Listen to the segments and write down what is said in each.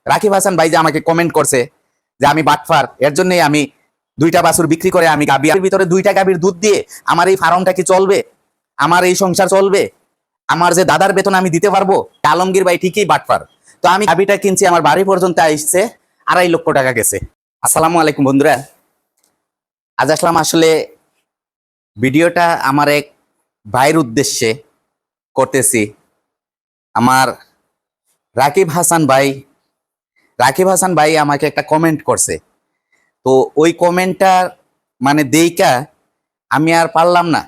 রাকিব হাসান ভাই যে আমাকে কমেন্ট করছে যে আমি বাটফার, এর জন্যই আমি দুইটা বাছুর বিক্রি করে আমি গাভীর ভিতরে দুইটা গাভীর দুধ দিয়ে আমার এই ফার্মটা কি চলবে, আমার এই সংসার চলবে, আমার যে দাদার বেতন আমি দিতে পারবো। আলমগীর ভাই ঠিকই বাটফার। তো আমি গাভীটা কিনছি, আমার বাড়ি পর্যন্ত আসছে 2.5 লক্ষ টাকা গেছে। আসসালামু আলাইকুম বন্ধুরা, আজ আসলাম আসলে ভিডিওটা আমার এক ভাইয়ের উদ্দেশ্যে করতেছি। আমার রাকিব হাসান ভাই আমাকে একটা কমেন্ট করছে। তো ওই কমেন্টটার মানে দেইকা আমি আর পারলাম না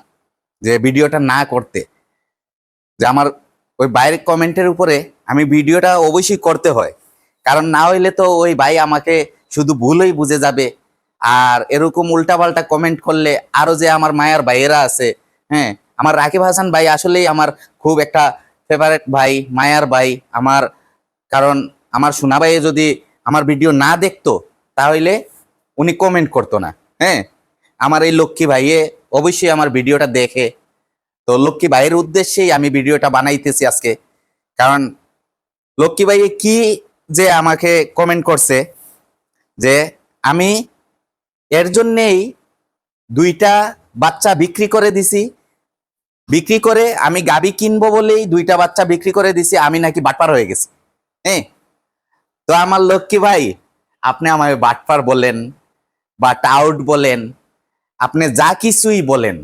যে ভিডিওটা না করতে, যে আমার ওই ভাইয়ের কমেন্টের উপরে আমি ভিডিওটা অবশ্যই করতে হয়, কারণ না হইলে তো ওই ভাই আমাকে শুধু ভুলই বুঝে যাবে। আর এরকম উল্টাপাল্টা কমেন্ট করলে আরো যে আমার মায়ের ভাইয়েরা আছে, হ্যাঁ, আমার রাকিব হাসান ভাই আসলেই আমার খুব একটা ফেভারিট ভাই, মায়ার ভাই আমার। কারণ আমার সোনা ভাই যদি আমার ভিডিও না দেখতো তাহলে উনি কমেন্ট করতো না। হ্যাঁ, আমার এই লক্ষ্মী ভাইয়ে অবশ্যই আমার ভিডিওটা দেখে। তো লক্ষ্মী ভাইয়ের উদ্দেশ্যেই আমি ভিডিওটা বানাইতেছি আজকে। কারণ লক্ষ্মী ভাই কি যে আমাকে কমেন্ট করছে যে আমি এর জন্যেই দুইটা বাচ্চা বিক্রি করে দিছি, বিক্রি করে আমি গাবি কিনবো বলেই দুইটা বাচ্চা বিক্রি করে দিছি, আমি নাকি বাটপার হয়ে গেছি। হ্যাঁ, তো আমার লক্ষ্মী ভাই, আপনি আমাকে বাটপার বলেন বা টাউট বলেন, আপনি যা কিছুই বলেন,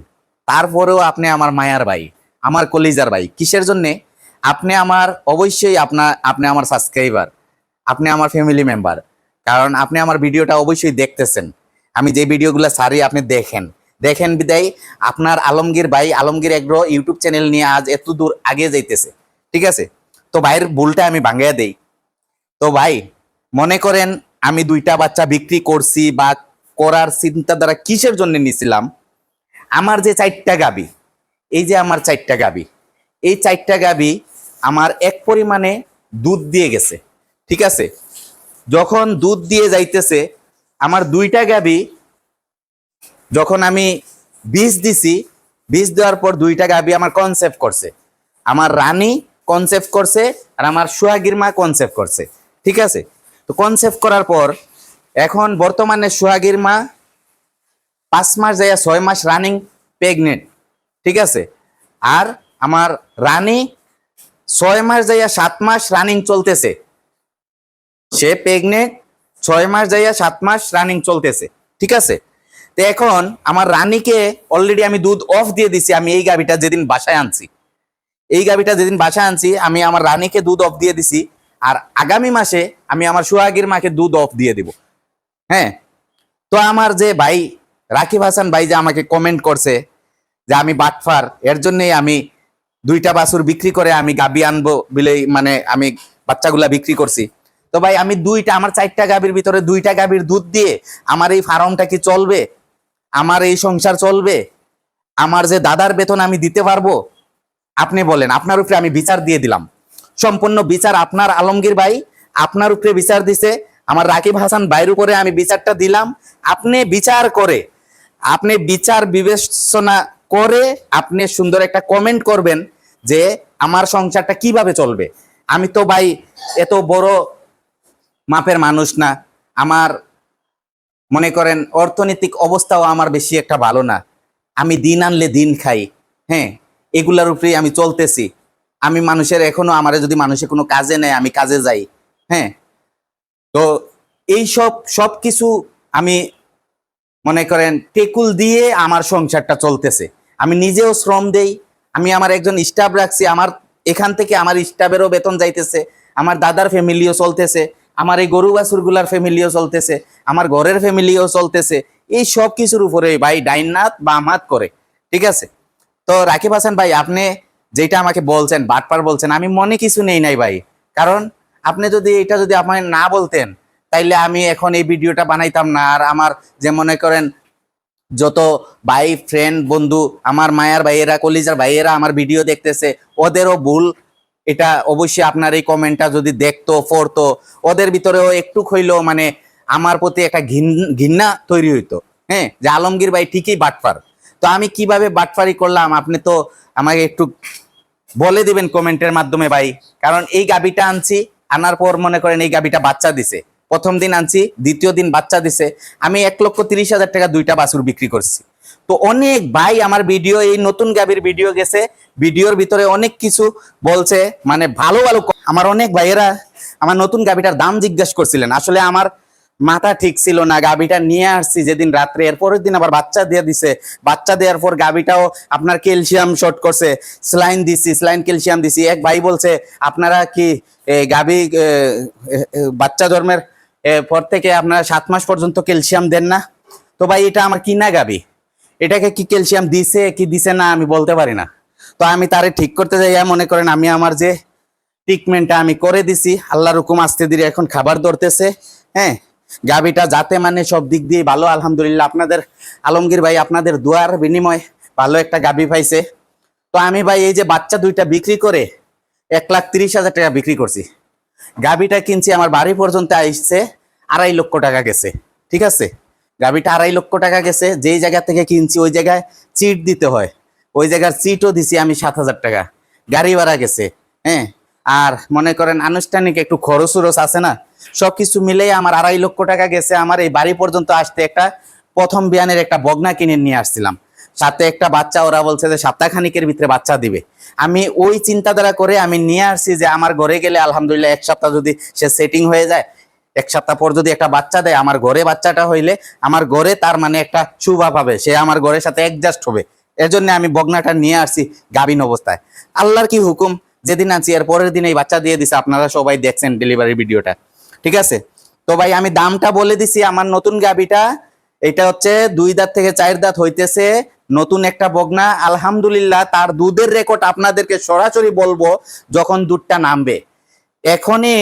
তারপরেও আপনি আমার মায়ার ভাই, আমার কলিজার ভাই। কিসের জন্যে? আপনি আমার অবশ্যই আপনি আমার সাবস্ক্রাইবার, আপনি আমার ফ্যামিলি মেম্বার। কারণ আপনি আমার ভিডিওটা অবশ্যই দেখতেছেন, আমি যে ভিডিওগুলো ছাড়ি আপনি দেখেন বিদায় আপনার আলমগীর ভাই, আলমগীর এগ্রো ইউটিউব চ্যানেল নিয়ে আজ এত দূর আগে যাইতেছে। ঠিক আছে, তো ভাইয়ের ভুলটা আমি ভাঙিয়ে দেই। তো ভাই মনে করেন আমি দুইটা বাচ্চা বিক্রি করছি বা করার চিন্তাধারা কিসের জন্য নিছিলাম? আমার যে 4টা গাবি, এই যে আমার 4টা গাবি, এই 4টা গাবি আমার এক পরিমাণে দুধ দিয়ে গেছে। ঠিক আছে, যখন দুধ দিয়ে যাইতেছে আমার দুইটা গাবি, যখন আমি বীজ দিছি, বীজ দেওয়ার পর দুইটা গাবি আমার কনসেপ্ট করছে, আমার রানী কনসেপ্ট করছে আর আমার সোহাগীর মা কনসেপ্ট করছে। ঠিক আছে, তো কনসেপ্ট করার পর এখন বর্তমানে সোহাগীর মা 5 মাস যাইয়া 6 মাস রানিং প্রেগনেন্ট। ঠিক আছে, আর আমার রানী 6 মাস যাইয়া 7 মাস রানিং চলতেছে, সে প্রেগনেন্ট 6 মাস যাইয়া 7 মাস রানিং চলতেছে। ঠিক আছে, তো এখন আমার রানীকে অলরেডি আমি দুধ অফ দিয়ে দিছি। আমি এই গাভিটা যেদিন বাসায় আনছি, আমি আমার রানীকে দুধ অফ দিয়ে দিছি, আর আগামী মাসে আমি আমার সোহাগীর মাকে দুধ অফ দিয়ে দিব। হ্যাঁ, তো আমার যে ভাই রাকিব হাসান ভাই যে আমাকে কমেন্ট করছে যে আমি বাটফার, এর জন্যই আমি দুইটা বাছুর বিক্রি করে আমি গাবি আনবো বলে মানে আমি বাচ্চাগুলা বিক্রি করছি। তো ভাই আমি আমার 4টা গাবির ভিতরে দুইটা গাবির দুধ দিয়ে আমার এই ফার্মটা কি চলবে, আমার এই সংসার চলবে, আমার যে দাদার বেতন আমি দিতে পারবো? আপনি বলেন। আপনার উপরে আমি বিচার দিয়ে দিলাম, সম্পূর্ণ বিচার আপনার আলমগীর ভাই আপনার উপরে বিচার দিছে, আমার রাকিব হাসান ভাইয়ের উপরে আমি বিচারটা দিলাম। আপনি বিচার বিবেচনা করে আপনি সুন্দর একটা কমেন্ট করবেন যে আমার সংসারটা কিভাবে চলবে। আমি তো ভাই এত বড় মাপের মানুষ না, আমার মনে করেন অর্থনৈতিক অবস্থাও আমার বেশি একটা ভালো না, আমি দিন আনলে দিন খাই। হ্যাঁ, এগুলার উপরেই আমি চলতেছি। আমি মানুষের এখনো আমারে যদি মানুষের কোনো কাজে নেয় আমি কাজে যাই। হ্যাঁ, তো এই সব কিছু আমি মনে করেন টেকুল দিয়ে আমার সংসারটা চলতেছে। আমি নিজেও শ্রম দেই, আমি আমার একজন স্টাফ রাখছি, আমার এখান থেকে আমার স্টাফেরও বেতন যাইতেছে, আমার দাদার ফ্যামিলিও চলতেছে, আমার এই গরু বাছুরগুলার ফ্যামিলিও চলতেছে, আমার ঘরের ফ্যামিলিও চলতেছে। এই সব কিছুর উপরে ভাই ডাইনাত বাম হাত করে। ঠিক আছে, তো রাকিব হাসান ভাই আপনি যেটা আমাকে বলছেন বাটপার বলছেন, আমি মনে কিছু নেই নাই ভাই। কারণ আপনি যদি এটা যদি আপনি না বলতেন তাইলে আমি এখন এই ভিডিওটা বানাইতাম না। আর আমার যে মনে করেন যত ভাই ফ্রেন্ড বন্ধু, আমার মায়ার ভাইয়েরা কলিজার ভাইয়েরা আমার ভিডিও দেখতেছে, ওদেরও ভুল এটা অবশ্যই আপনার এই কমেন্টটা যদি দেখতো পড়তো, ওদের ভিতরেও একটু হইলেও মানে আমার প্রতি একটা ঘৃণা তৈরি হইতো। হ্যাঁ, যে আলমগীর ভাই ঠিকই বাটপার। তো আমি কিভাবে বাটপারি করলাম আপনি তো আমাকে একটু বলে দিবেন কমেন্টের মাধ্যমে ভাই। কারণ এই গাবিটা আনছি আনার পর মনে করেন এই গাভীটা বাচ্চা দিছে। প্রথম দিন আনছি, দ্বিতীয় দিন বাচ্চা দিছে। আমি 1,30,000 টাকা 2টা বাছুর বিক্রি করছি। তো অনেক ভাই আমার ভিডিও, এই নতুন গাভীর ভিডিও গেছে, ভিডিওর ভিতরে অনেক কিছু বলছে, মানে ভালো ভালো। আমার অনেক ভাইয়েরা আমার নতুন গাভীটার দাম জিজ্ঞেস করছিলেন। আসলে আমার মাথা ঠিক ছিল না। গাভীটা নিয়ে আসছি যেদিন রাত্রে, এর পরের দিন আবার বাচ্চা দিয়ে দিছে। বাচ্চা দেওয়ার পর গাভীটাও আপনার ক্যালসিয়াম শর্ট করছে, স্লাইন দিছি, স্লাইন ক্যালসিয়াম দিছি। এক ভাই বলছে আপনারা কি গাভী বাচ্চা জন্মের পর থেকে আপনারা 7 মাস পর্যন্ত ক্যালসিয়াম দেন না? তো ভাই এটা আমার কিনা গাভী, এটাকে কি ক্যালসিয়াম দিছে কি দিছে না আমি বলতে পারি না। তো আমি তারে ঠিক করতে যাই, মনে করেন আমি আমার যে ট্রিটমেন্টটা আমি করে দিছি, আল্লাহর হুকুম আস্তে ধীরে এখন খাবার ধরতেছে। হ্যাঁ, গাভীটা যাতে মানে সব দিক দিয়ে ভালো, আলহামদুলিল্লাহ। আপনাদের আলমগীর ভাই আপনাদের দোয়ার বিনিময় ভালো একটা গাভী পাইছে। তো আমি ভাই এই যে বাচ্চা 2টা বিক্রি করে 1,30,000 টাকা বিক্রি করছি। গাভীটা কিনছি, আমার বাড়ি পর্যন্ত আসছে 2.5 লক্ষ টাকা গেছে। ঠিক আছে, গাভীটা 2.5 লক্ষ টাকা গেছে। যেই জায়গা থেকে কিনছি ওই জায়গায় চিট দিতে হয়, ওই জায়গার চিটও দিছি আমি 7,000 টাকা, গাড়ি ভাড়া গেছে। হ্যাঁ, আর মনে করেন আনুষ্ঠানিক একটু খরচ আছে না, সবকিছু মিলেই আমার 2.5 লক্ষ টাকা গেছে। আমার এই বাড়ি পর্যন্ত আসতে একটা প্রথম বিয়ানের একটা বগনা কিনে নিয়ে আসছিলাম, সাথে একটা বাচ্চা। ওরা বলছে যে সপ্তাহখানিকের ভিতরে বাচ্চা দিবে। আমি ওই চিন্তাধারা করে আমি নিয়ে আসছি যে আমার ঘরে গেলে আলহামদুলিল্লাহ 1 সপ্তাহ যদি সে সেটিং হয়ে যায়, 1 সপ্তাহ পর যদি একটা বাচ্চা দেয়, আমার ঘরে বাচ্চাটা হইলে আমার ঘরে তার মানে একটা শুভা পাবে, সে আমার ঘরের সাথে অ্যাডজাস্ট হবে। এজন্য আমি বগনাটা নিয়ে আসছি গাভীন অবস্থায়। আল্লাহর কি হুকুম, যেদিন আনছি এর পরের দিন এই বাচ্চা দিয়ে দিছে। আপনারা সবাই দেখছেন ডেলিভারি ভিডিওটা, ঠিক আছে? তো ভাই আমি দামটা বলে দিছি। আমার নতুন গাভীটা এটা হচ্ছে 2 দাঁত থেকে 4 দাঁত হইতেছে, নতুন একটা বগনা। আলহামদুলিল্লাহ তার দুধের রেকর্ড আপনাদেরকে সরাসরি বলবো যখন দুধটা নামবে। এখনই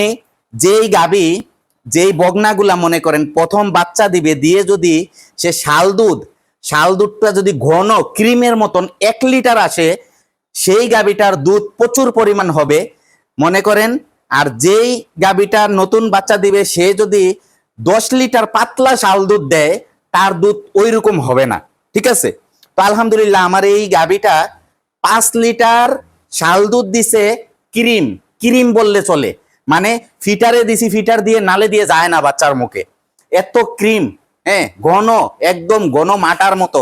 যেই গাভী, যেই বগনাগুলা মনে করেন প্রথম বাচ্চা দিবে, দিয়ে যদি সে শাল দুধটা যদি ঘন ক্রিমের মতন 1 লিটার আসে, সেই গাভীটার দুধ প্রচুর পরিমাণ হবে মনে করেন। আর যেই গাভীটার নতুন বাচ্চা দিবে সে যদি 10 লিটার পাতলা শাল দুধ দেয়, তার দুধ ওই রকম হবে না। ঠিক আছে, তো আলহামদুলিল্লাহ আমার এই গাভীটা 5 লিটার শাল দুধ দিছে। ক্রিম বললে চলে, মানে ফিটারে দিছি, ফিটার দিয়ে নালে দিয়ে যায় না বাচ্চার মুখে, এত ক্রিম। হ্যাঁ, ঘন, একদম ঘন মাটার মতো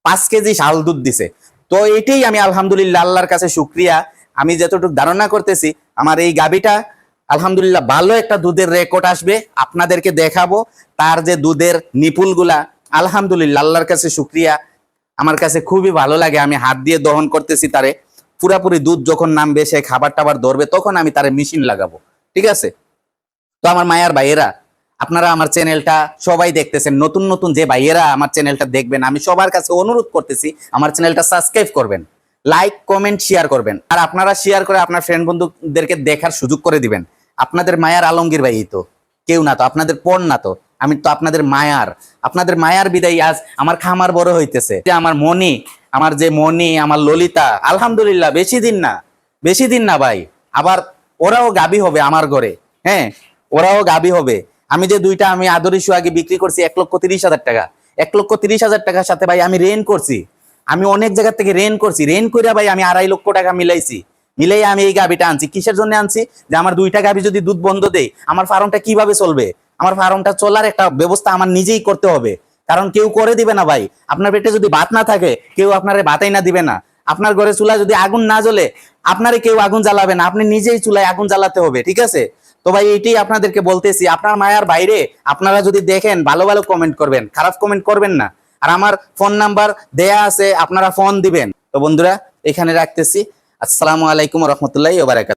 5 কেজি শাল দুধ দিছে। তো এটাই আমি আলহামদুলিল্লাহ আল্লাহর কাছে শুকরিয়া। আমি যতটুকু ধারণা করতেছি আমার এই গাভীটা আলহামদুলিল্লাহ ভালো একটা দুধের রেকর্ড আসবে, আপনাদেরকে দেখাবো তার যে দুধের নিপুলগুলা। আলহামদুলিল্লাহ আল্লাহর কাছে শুকরিয়া, আমার কাছে খুবই ভালো লাগে। আমি হাত দিয়ে দহন করতেছি তারে, পুরাপুরি দুধ যখন নামবে, সে খাবার টাবার ধরবে, তখন আমি তারে মেশিন লাগাবো। ঠিক আছে, তো আমার মায়ার ভাইয়েরা, আপনারা আমার চ্যানেলটা সবাই দেখতেছেন, নতুন নতুন যে ভাইয়েরা আমার চ্যানেলটা দেখবেন, আমি সবার কাছে অনুরোধ করতেছি আমার চ্যানেলটা সাবস্ক্রাইব করবেন, লাইক কমেন্ট শেয়ার করবেন। আর আপনারা শেয়ার করে আপনার ফ্রেন্ড বন্ধুদেরকে দেখার সুযোগ করে দিবেন। আপনাদের মায়ার আলমগীর ভাই তো, কেউ না তো, আপনাদের পণ না তো, আমি তো আপনাদের মায়ার বিদায় আজ আমার খামার বড় হইতেছে। আমার মনি, আমার ললিতা, আলহামদুলিল্লাহ বেশি দিন না ভাই, আবার ওরাও গাবি হবে আমার ঘরে। হ্যাঁ, ওরাও গাবি হবে। আমি যে 2টা আমি আদরিশু আগে বিক্রি করছি 1,30,000 টাকা, 1,30,000 টাকার সাথে ভাই আমি রেন করছি। আমি অনেক জায়গা থেকে রেন করছি, রেন করে ভাই আমি 2.5 লক্ষ টাকা মিলাইছি। মিলাই আমি এই গাভিটা আনছি। কিসের জন্য আনছি? যে আমার 2টা গাভি যদি দুধ বন্ধ দেয়, আমার ফার্মটা কিভাবে চলবে? আমার ফার্মটা চলার একটা ব্যবস্থা আমার নিজেই করতে হবে, কারণ কেউ করে দিবে না ভাই। আপনার পেটে যদি ভাত না থাকে, কেউ আপনারে ভাতই না দিবে না। আপনার ঘরে চুলায় যদি আগুন না জ্বলে, আপনারে কেউ আগুন জ্বালাবে না, আপনি নিজেই চুলায় আগুন জ্বালাতে হবে। ঠিক আছে, তো ভাই এইটাই আপনাদেরকে বলতেছি। আপনার মায়ার বাইরে আপনারা যদি দেখেন, ভালো ভালো কমেন্ট করবেন, খারাপ কমেন্ট করবেন না। আর আমার ফোন নাম্বার দেয়া আছে, আপনারা ফোন দিবেন। তো বন্ধুরা এখানে রাখতেছি। আসসালামু আলাইকুম ওয়া রাহমাতুল্লাহি ওয়া বারাকাতুহু।